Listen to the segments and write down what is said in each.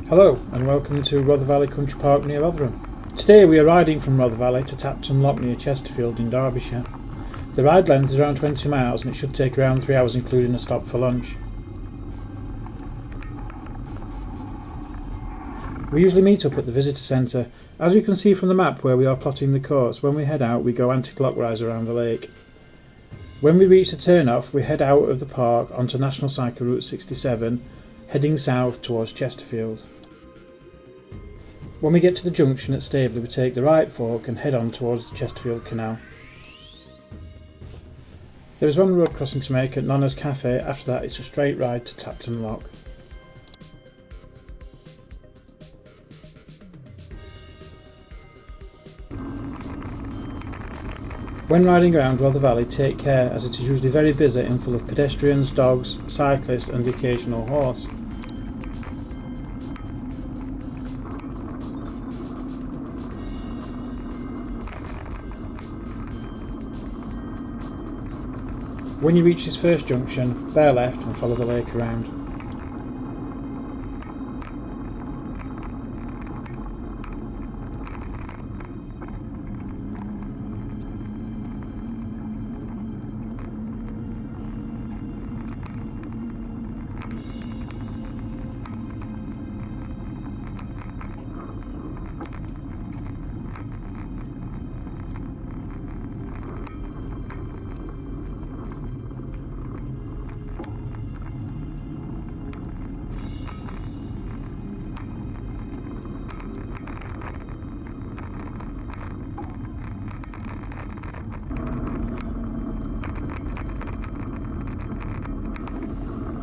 Hello and welcome to Rother Valley Country Park near Rotherham. Today we are riding from Rother Valley to Tapton Lock near Chesterfield in Derbyshire. The ride length is around 20 miles and it should take around 3 hours including a stop for lunch. We usually meet up at the visitor centre. As you can see from the map where we are plotting the course, when we head out we go anti-clockwise around the lake. When we reach the turn-off we head out of the park onto National Cycle Route 67, heading south towards Chesterfield. When we get to the junction at Staveley we take the right fork and head on towards the Chesterfield Canal. There is one road crossing to make at Nonas Cafe. After that it's a straight ride to Tapton Lock. When riding around Rother Valley, take care as it is usually very busy and full of pedestrians, dogs, cyclists and the occasional horse. When you reach this first junction, bear left and follow the lake around.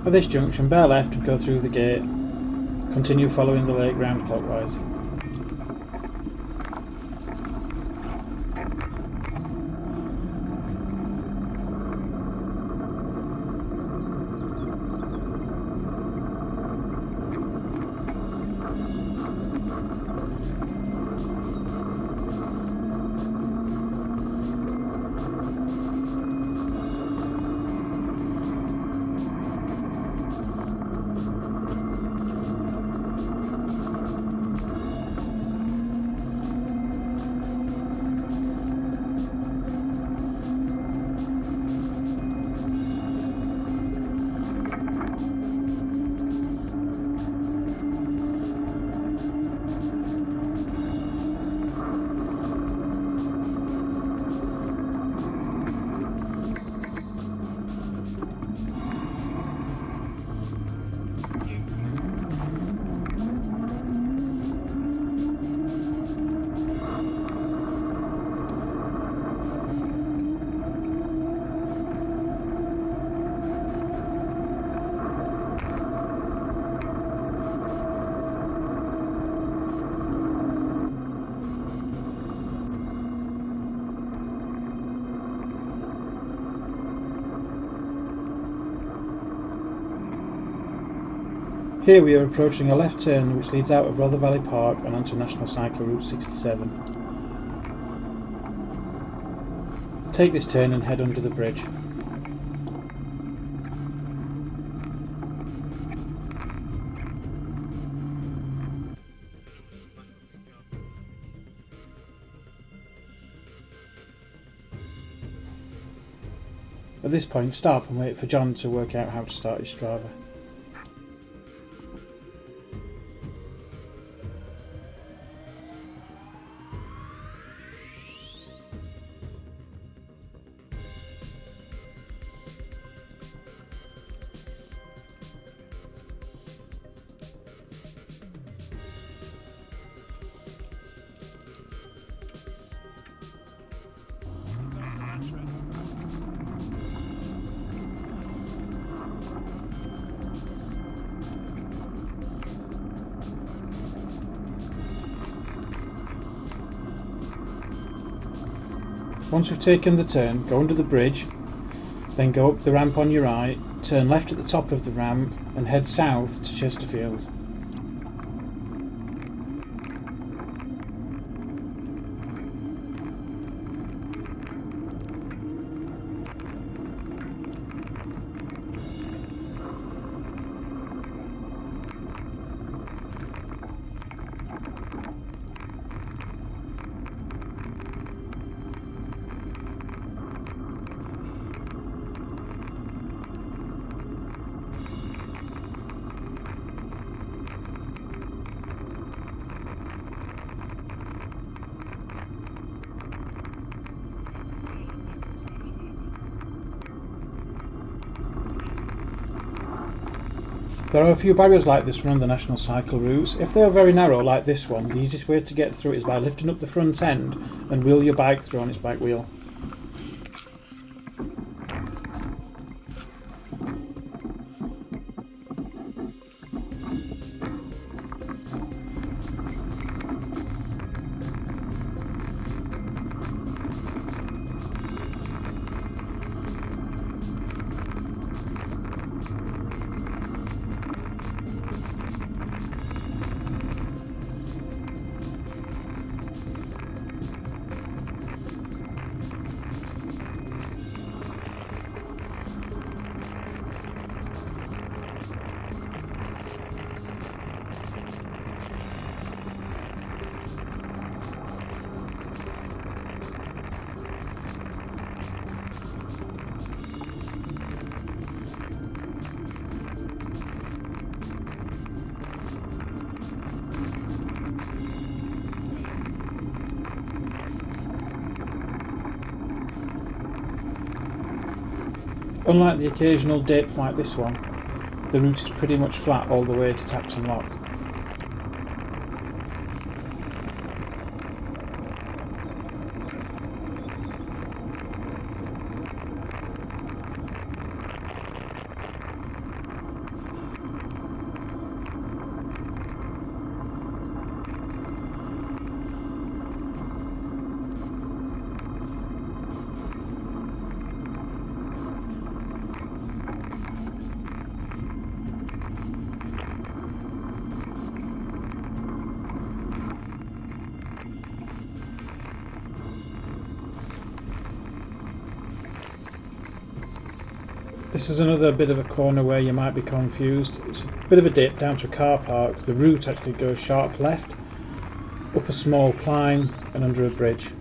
At this junction, bear left and go through the gate. Continue following the lake round clockwise. Here we are approaching a left turn which leads out of Rother Valley Park and onto National Cycle Route 67. Take this turn and head under the bridge. At this point stop and wait for John to work out how to start his Strava. Once we've taken the turn, go under the bridge, then go up the ramp on your right, turn left at the top of the ramp and head south to Chesterfield. There are a few barriers like this one on the national cycle routes. If they are very narrow like this one, the easiest way to get through it is by lifting up the front end and wheel your bike through on its back wheel. Unlike the occasional dip like this one, the route is pretty much flat all the way to Tapton Lock. This is another bit of a corner where you might be confused. It's a bit of a dip down to a car park. The route actually goes sharp left, up a small climb and under a bridge.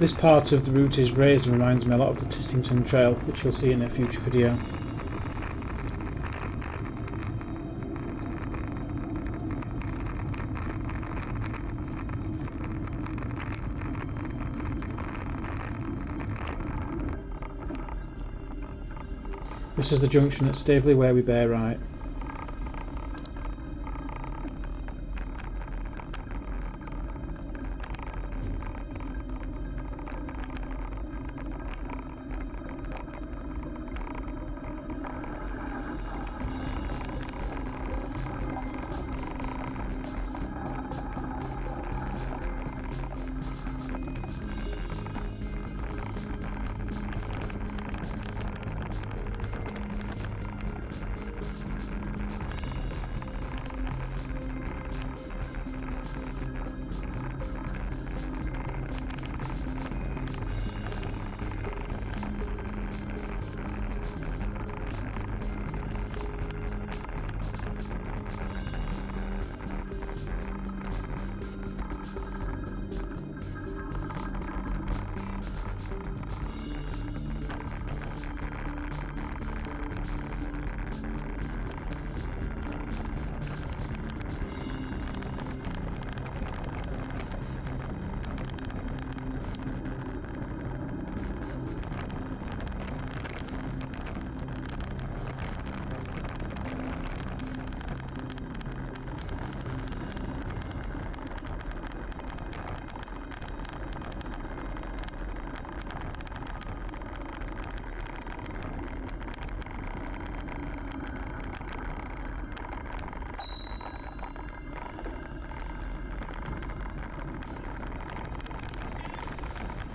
This part of the route is raised and reminds me a lot of the Tissington Trail, which you'll see in a future video. This is the junction at Staveley where we bear right.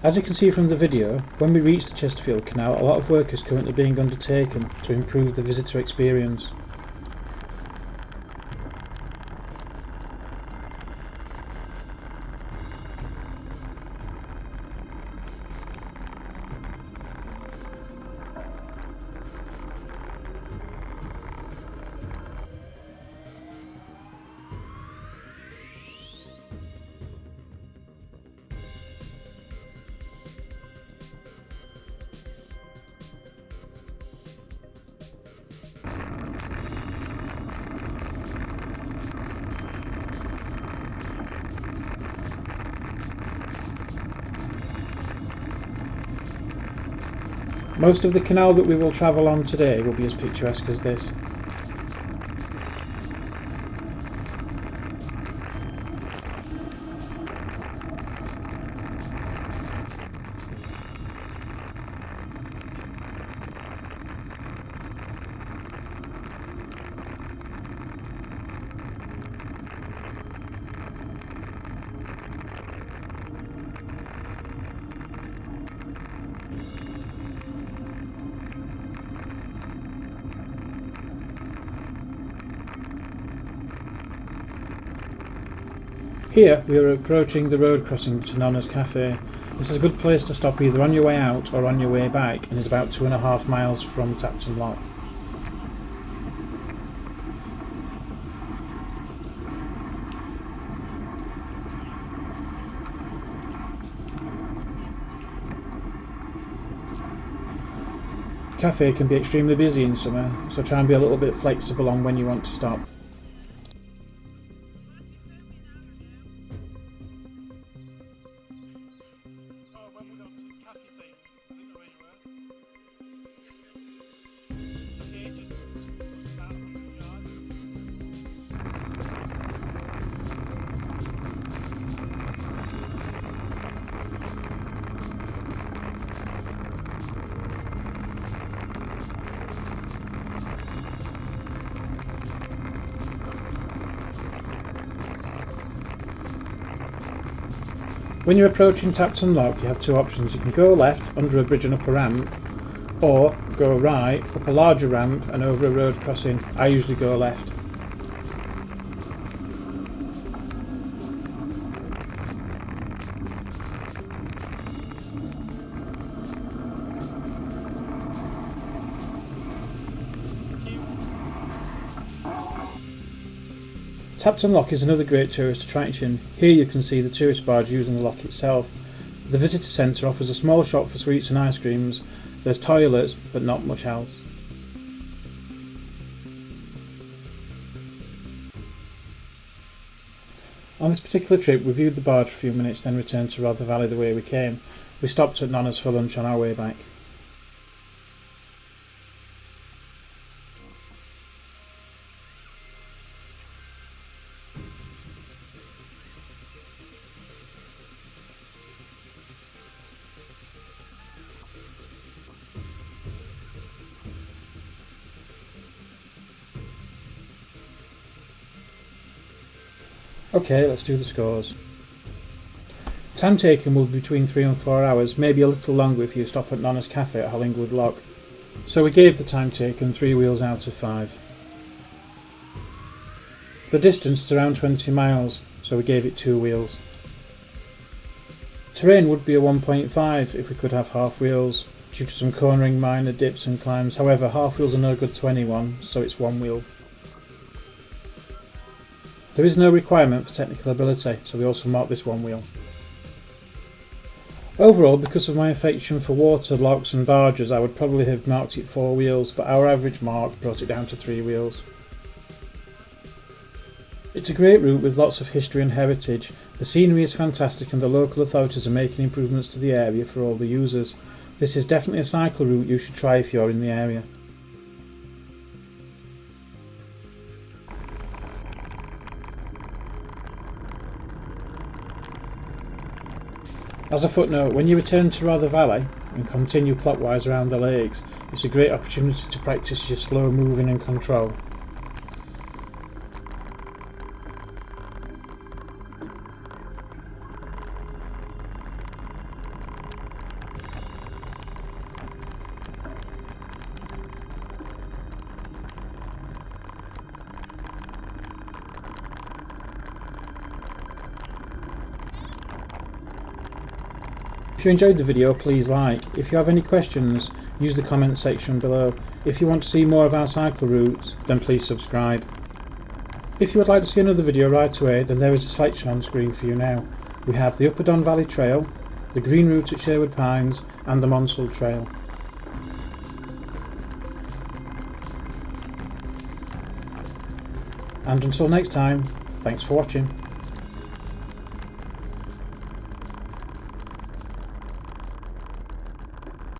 As you can see from the video, when we reach the Chesterfield Canal, a lot of work is currently being undertaken to improve the visitor experience. Most of the canal that we will travel on today will be as picturesque as this. Here we are approaching the road crossing to Nonas Cafe. This is a good place to stop either on your way out or on your way back, and is about 2.5 miles from Tapton Lock. The cafe can be extremely busy in summer, so try and be a little bit flexible on when you want to stop. When you're approaching Tapton Lock, you have two options. You can go left under a bridge and up a ramp, or go right up a larger ramp and over a road crossing. I usually go left. Tapton Lock is another great tourist attraction. Here you can see the tourist barge using the lock itself. The visitor centre offers a small shop for sweets and ice creams. There's toilets, but not much else. On this particular trip we viewed the barge for a few minutes, then returned to Rother Valley the way we came. We stopped at Nonas for lunch on our way back. Okay, let's do the scores. Time taken will be between 3 and 4 hours, maybe a little longer if you stop at Nonas Cafe at Hollingwood Lock. So we gave the time taken 3 wheels out of 5. The distance is around 20 miles, so we gave it 2 wheels. Terrain would be a 1.5 if we could have half wheels, due to some cornering, minor dips and climbs. However, half wheels are no good to anyone, so it's 1 wheel. There is no requirement for technical ability, so we also marked this 1 wheel. Overall, because of my affection for water, locks and barges, I would probably have marked it 4 wheels, but our average mark brought it down to 3 wheels. It's a great route with lots of history and heritage. The scenery is fantastic and the local authorities are making improvements to the area for all the users. This is definitely a cycle route you should try if you're in the area. As a footnote, when you return to Rother Valley and continue clockwise around the lakes, it's a great opportunity to practice your slow moving and control. If you enjoyed the video, please like. If you have any questions, use the comments section below. If you want to see more of our cycle routes, then please subscribe. If you would like to see another video right away, then there is a selection on screen for you now. We have the Upper Don Valley Trail, the Green Route at Sherwood Pines and the Mansfield Trail. And until next time, thanks for watching.